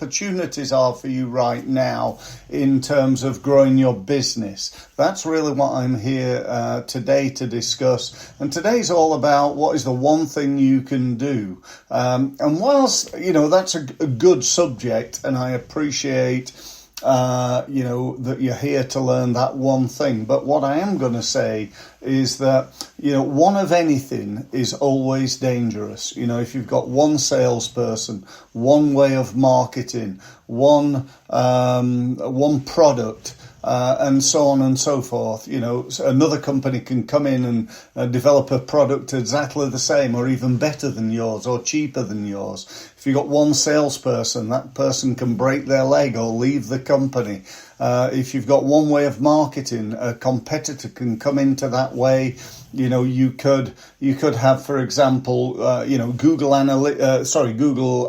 opportunities are for you right now in terms of growing your business. That's really what I'm here today to discuss. And today's all about what is the one thing you can do. And whilst, that's a good subject, and I appreciate that you're here to learn that one thing. But what I am going to say is that, one of anything is always dangerous. If you've got one salesperson, one way of marketing, one product, and so on and so forth. Another company can come in and develop a product exactly the same or even better than yours or cheaper than yours. If you've got one salesperson, that person can break their leg or leave the company. If you've got one way of marketing, a competitor can come into that way. You could have, for example, Google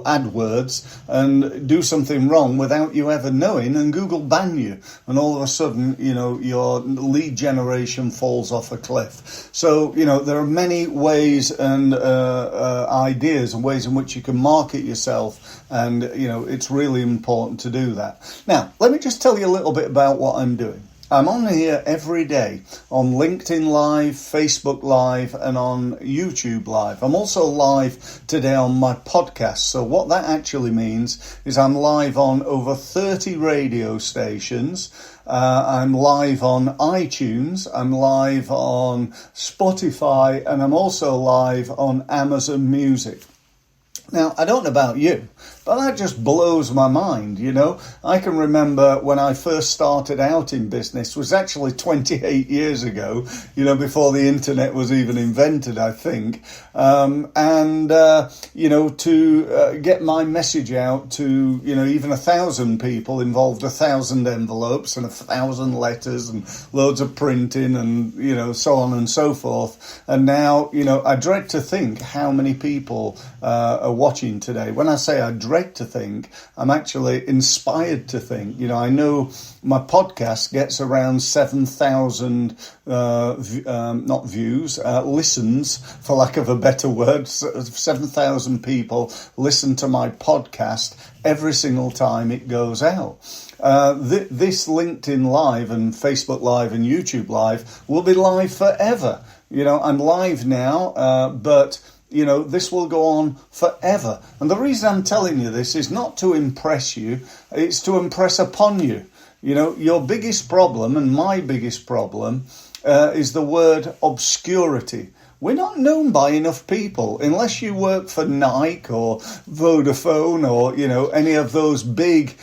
AdWords and do something wrong without you ever knowing, and Google ban you, and all of a sudden, your lead generation falls off a cliff. So, there are many ways and ideas and ways in which you can market yourself, and it's really important to do that. Now, let me just tell you a little bit about what I'm doing. I'm on here every day on LinkedIn Live, Facebook Live, and on YouTube Live. I'm also live today on my podcast. So what that actually means is I'm live on over 30 radio stations. I'm live on iTunes. I'm live on Spotify, and I'm also live on Amazon Music. Now, I don't know about you, but that just blows my mind, I can remember when I first started out in business was actually 28 years ago, before the internet was even invented, I think. To get my message out to, even 1,000 people involved 1,000 envelopes and 1,000 letters and loads of printing and, so on and so forth. And now, I dread to think how many people are watching today. When I say I dread to think, I'm actually inspired to think. I know my podcast gets around 7,000 not views, listens, for lack of a better word. 7,000 people listen to my podcast every single time it goes out. This LinkedIn Live and Facebook Live and YouTube Live will be live forever. I'm live now, but this will go on forever. And the reason I'm telling you this is not to impress you, it's to impress upon you. Your biggest problem and my biggest problem is the word obscurity. We're not known by enough people, unless you work for Nike or Vodafone or, any of those big,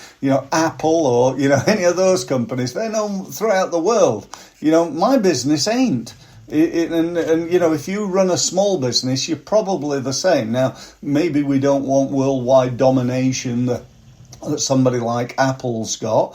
Apple or, any of those companies. They're known throughout the world. My business ain't. And if you run a small business, you're probably the same. Now, maybe we don't want worldwide domination that somebody like Apple's got.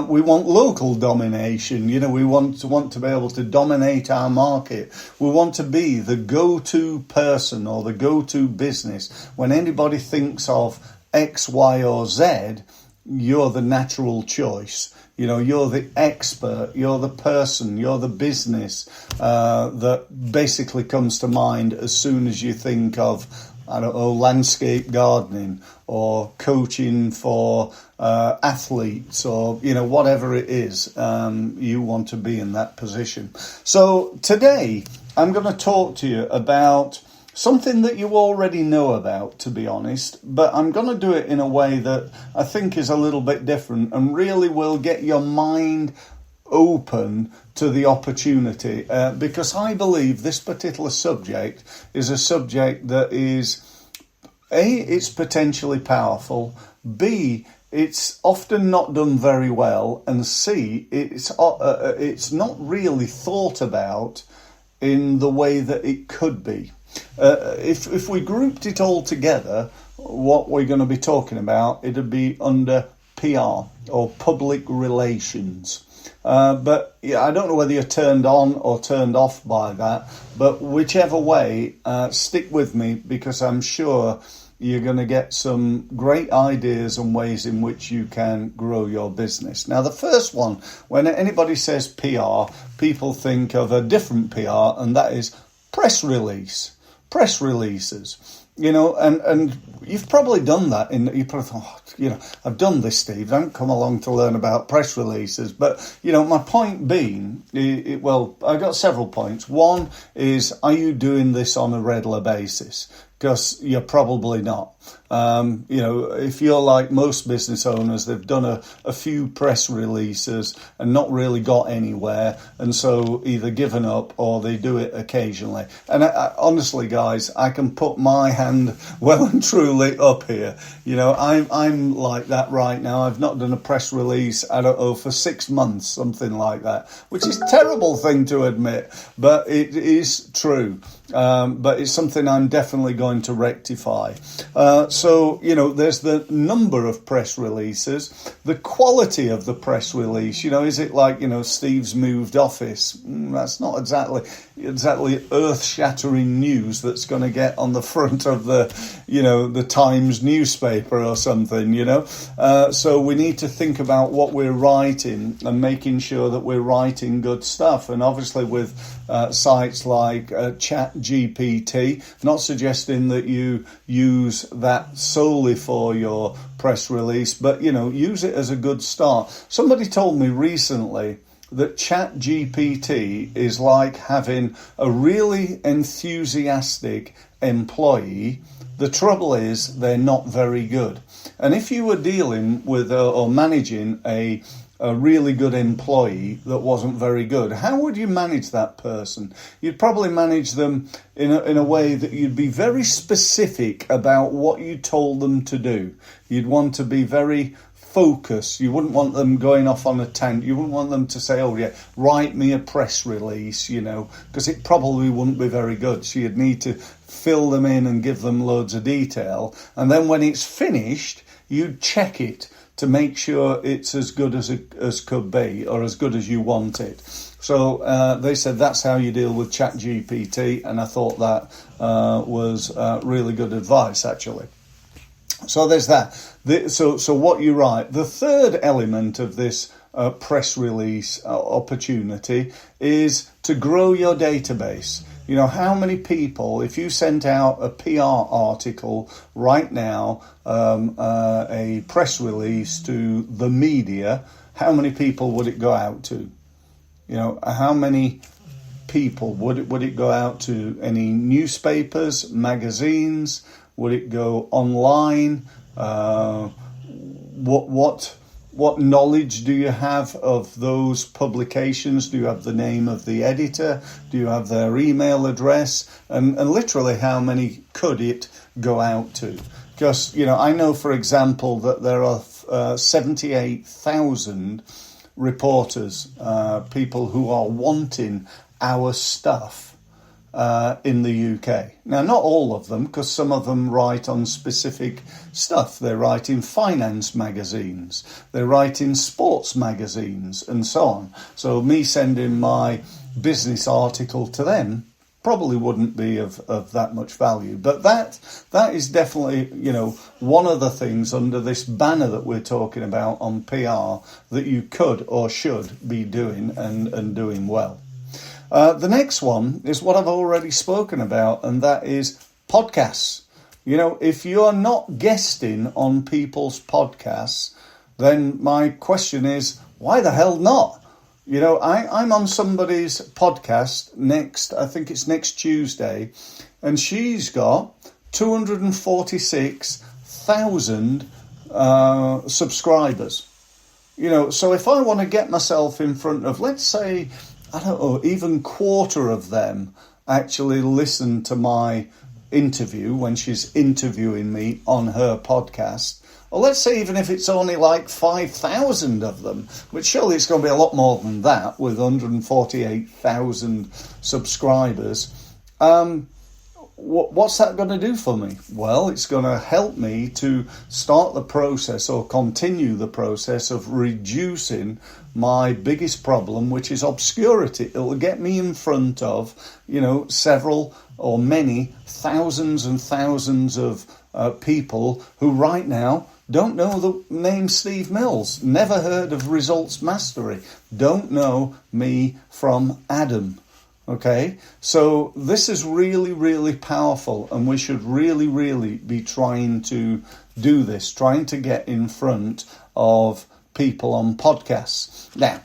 We want local domination. We want to be able to dominate our market. We want to be the go-to person or the go-to business. When anybody thinks of X, Y, or Z, you're the natural choice. You're the expert, you're the person, you're the business that basically comes to mind as soon as you think of, landscape gardening or coaching for athletes or, whatever it is, you want to be in that position. So today I'm going to talk to you about something that you already know about, to be honest, but I'm going to do it in a way that I think is a little bit different and really will get your mind open to the opportunity, because I believe this particular subject is a subject that is, A, it's potentially powerful, B, it's often not done very well, and C, it's not really thought about in the way that it could be. If we grouped it all together, what we're going to be talking about, it'd be under PR or public relations. But I don't know whether you're turned on or turned off by that, but whichever way, stick with me, because I'm sure you're going to get some great ideas and ways in which you can grow your business. Now, the first one, when anybody says PR, people think of a different PR, and that is press releases. and you've probably done that. You probably thought, I've done this, Steve. Don't come along to learn about press releases. But, my point being, I got several points. One is, are you doing this on a regular basis? Because you're probably not. If you're like most business owners, they've done a few press releases and not really got anywhere, and so either given up or they do it occasionally. And honestly, guys, I can put my hand well and truly up here. I'm like that right now. I've not done a press release, I don't know, for 6 months, something like that, which is a terrible thing to admit, but it is true. But it's something I'm definitely going to rectify. So, there's the number of press releases, the quality of the press release. Is it like, Steve's moved office? That's not exactly earth-shattering news that's going to get on the front of the Times newspaper or something, So we need to think about what we're writing and making sure that we're writing good stuff. And obviously with sites like ChatGPT, not suggesting that you use that solely for your press release, but, use it as a good start. Somebody told me recently that ChatGPT is like having a really enthusiastic employee. The trouble is they're not very good. And if you were dealing with or managing a really good employee that wasn't very good, how would you manage that person? You'd probably manage them in a way that you'd be very specific about what you told them to do. You'd want to be very focused. You wouldn't want them going off on a tangent. You wouldn't want them to say, write me a press release, because it probably wouldn't be very good. So you'd need to fill them in and give them loads of detail. And then when it's finished, you'd check it to make sure it's as good as could be, or as good as you want it. So they said that's how you deal with ChatGPT, and I thought that was really good advice, actually. So there's that. So what you write. The third element of this press release opportunity is to grow your database. How many people, if you sent out a PR article right now, a press release to the media, how many people would it go out to? How many people would it go out to? Any newspapers, magazines? Would it go online? What knowledge do you have of those publications? Do you have the name of the editor? Do you have their email address? And literally, how many could it go out to? Because, I know, for example, that there are 78,000 reporters, people who are wanting our stuff in the UK. Now, not all of them, because some of them write on specific stuff. They write in finance magazines, they write in sports magazines, and so on. So me sending my business article to them probably wouldn't be of that much value. But that is definitely, one of the things under this banner that we're talking about on PR that you could or should be doing and doing well. The next one is what I've already spoken about, and that is podcasts. If you're not guesting on people's podcasts, then my question is, why the hell not? I'm on somebody's podcast I think it's next Tuesday, and she's got 246,000 subscribers. So if I want to get myself in front of, let's say, I don't know, even quarter of them actually listen to my interview when she's interviewing me on her podcast. Or let's say even if it's only like 5,000 of them, which surely it's going to be a lot more than that with 148,000 subscribers. What's that going to do for me? Well, it's going to help me to start the process or continue the process of reducing my biggest problem, which is obscurity. It'll get me in front of, several or many thousands and thousands of people who right now don't know the name Steve Mills, never heard of Results Mastery, don't know me from Adam. Okay, so this is really, really powerful, and we should really, really be trying to do this, trying to get in front of people on podcasts. Now,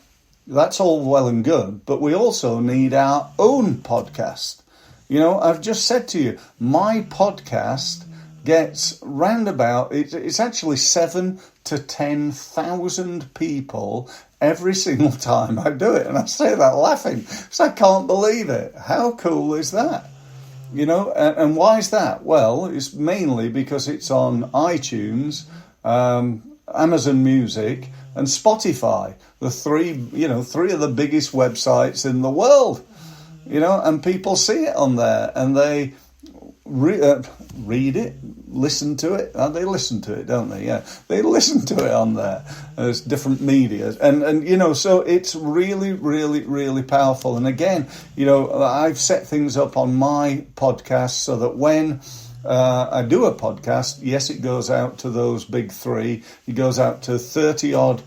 that's all well and good, but we also need our own podcast. You know, I've just said to you, my podcast gets roundabout, it's actually 7,000 to 10,000 people every single time I do it. And I say that laughing because I can't believe it. How cool is that? You know, and why is that? Well, it's mainly because it's on iTunes, Amazon Music, and Spotify, the three of the biggest websites in the world. You know, and people see it on there, and they read it, listen to it. They listen to it, don't they? Yeah, they listen to it on there. There's different media, and you know, so it's really, really, really powerful. And again, you know, I've set things up on my podcast so that when I do a podcast, yes, it goes out to those big three. It goes out to 30 odd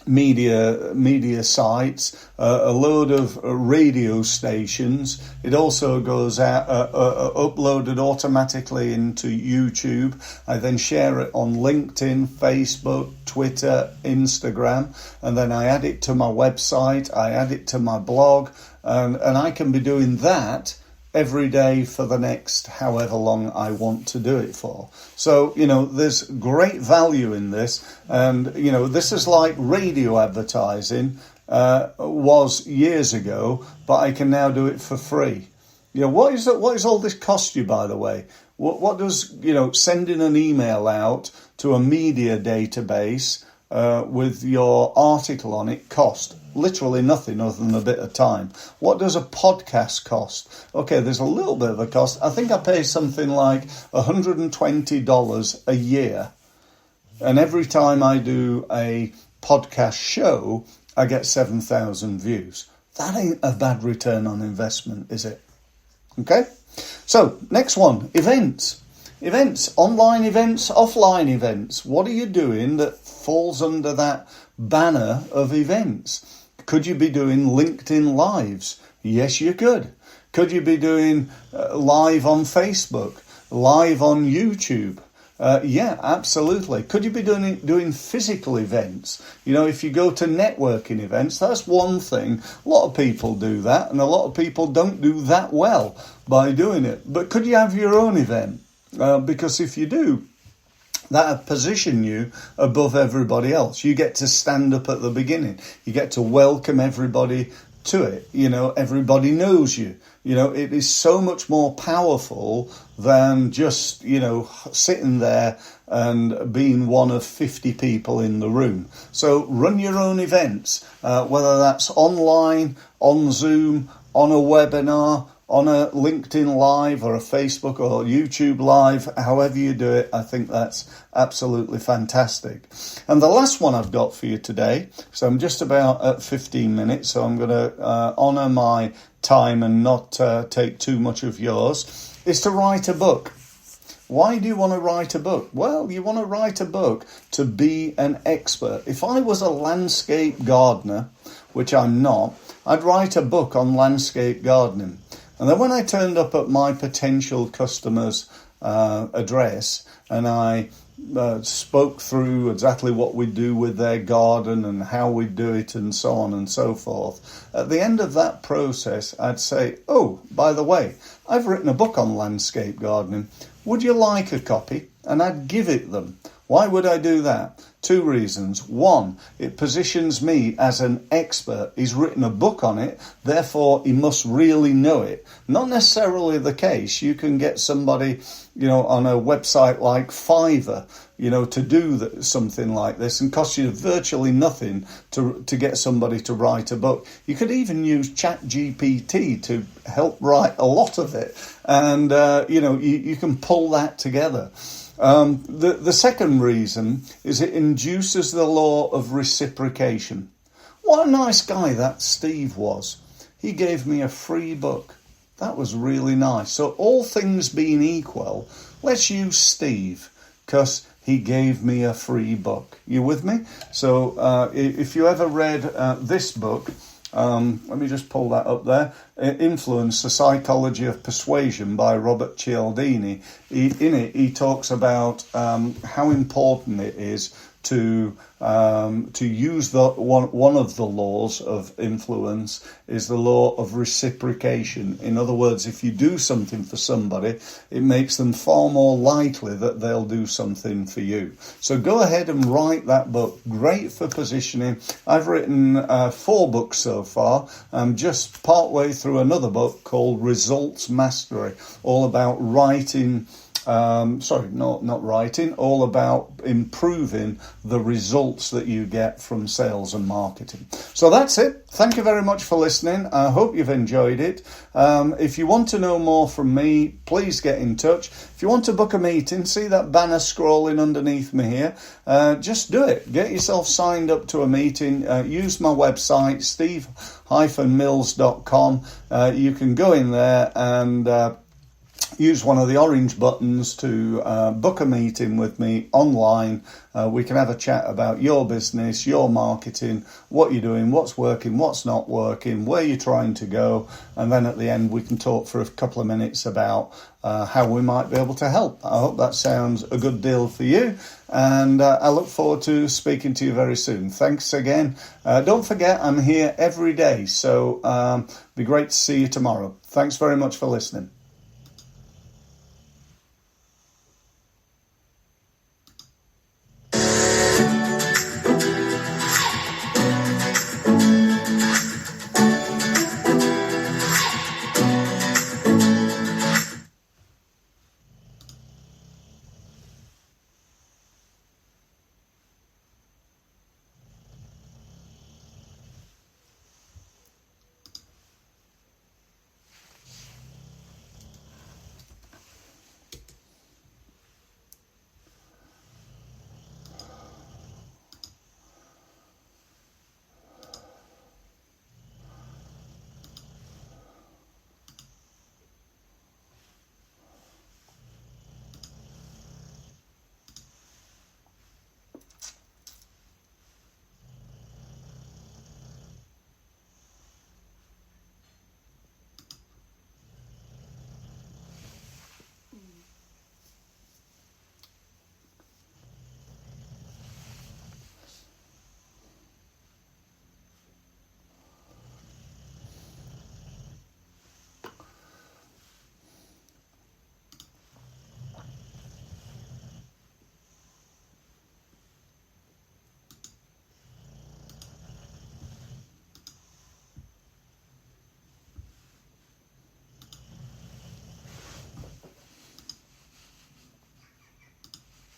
media sites, a load of radio stations. It also goes out uploaded automatically into YouTube. I then share it on LinkedIn, Facebook, Twitter, Instagram, and then I add it to my website, I add it to my blog, and I can be doing that every day for the next however long I want to do it for. So, you know, there's great value in this. And, you know, this is like radio advertising was years ago, but I can now do it for free. You know, what is all this cost you, by the way? What does, you know, sending an email out to a media database with your article on it cost? Literally nothing other than a bit of time. What does a podcast cost? Okay, there's a little bit of a cost. I think I pay something like $120 a year. And every time I do a podcast show, I get 7,000 views. That ain't a bad return on investment, is it? Okay? So, next one, events. Events, online events, offline events. What are you doing that falls under that banner of events? Could you be doing LinkedIn Lives? Yes, you could. Could you be doing live on Facebook, live on YouTube? Yeah, absolutely. Could you be doing physical events? You know, if you go to networking events, that's one thing. A lot of people do that, and a lot of people don't do that well by doing it. But could you have your own event? Because if you do, that position you above everybody else. You get to stand up at the beginning. You get to welcome everybody to it. You know, everybody knows you. You know, it is so much more powerful than just, you know, sitting there and being one of 50 people in the room. So run your own events, whether that's online, on Zoom, on a webinar, on a LinkedIn Live or a Facebook or YouTube Live, however you do it. I think that's absolutely fantastic. And the last one I've got for you today, so I'm just about at 15 minutes, so I'm going to honour my time and not take too much of yours, is to write a book. Why do you want to write a book? Well, you want to write a book to be an expert. If I was a landscape gardener, which I'm not, I'd write a book on landscape gardening. And then when I turned up at my potential customer's address and I spoke through exactly what we do with their garden and how we do it and so on and so forth, at the end of that process, I'd say, oh, by the way, I've written a book on landscape gardening. Would you like a copy? And I'd give it them. Why would I do that? Two reasons. One, it positions me as an expert. He's written a book on it, therefore he must really know it. Not necessarily the case. You can get somebody, you know, on a website like Fiverr, you know, to do something like this and cost you virtually nothing to get somebody to write a book. You could even use ChatGPT to help write a lot of it. And, you know, you can pull that together. The second reason is it induces the law of reciprocation. What a nice guy that Steve was. He gave me a free book. That was really nice. So all things being equal, let's use Steve because he gave me a free book. You with me? So if you ever read this book, Let me just pull that up there. Influence, The Psychology of Persuasion by Robert Cialdini. In it, he talks about how important it is to use one of the laws of influence is the law of reciprocation. In other words, if you do something for somebody, it makes them far more likely that they'll do something for you. So go ahead and write that book. Great for positioning. I've written 4 books so far. I'm just partway through another book called Results Mastery, all about writing. Not writing, all about improving the results that you get from sales and marketing. So that's it. Thank you very much for listening. I hope you've enjoyed it. If you want to know more from me, please get in touch. If you want to book a meeting, see that banner scrolling underneath me here. Just do it. Get yourself signed up to a meeting. Use my website, steve-mills.com. You can go in there and use one of the orange buttons to book a meeting with me online. We can have a chat about your business, your marketing, what you're doing, what's working, what's not working, where you're trying to go. And then at the end, we can talk for a couple of minutes about how we might be able to help. I hope that sounds a good deal for you. And I look forward to speaking to you very soon. Thanks again. Don't forget, I'm here every day. So be great to see you tomorrow. Thanks very much for listening.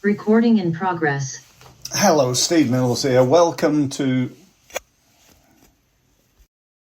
Recording in progress. Hello, Steve Mills here. Welcome to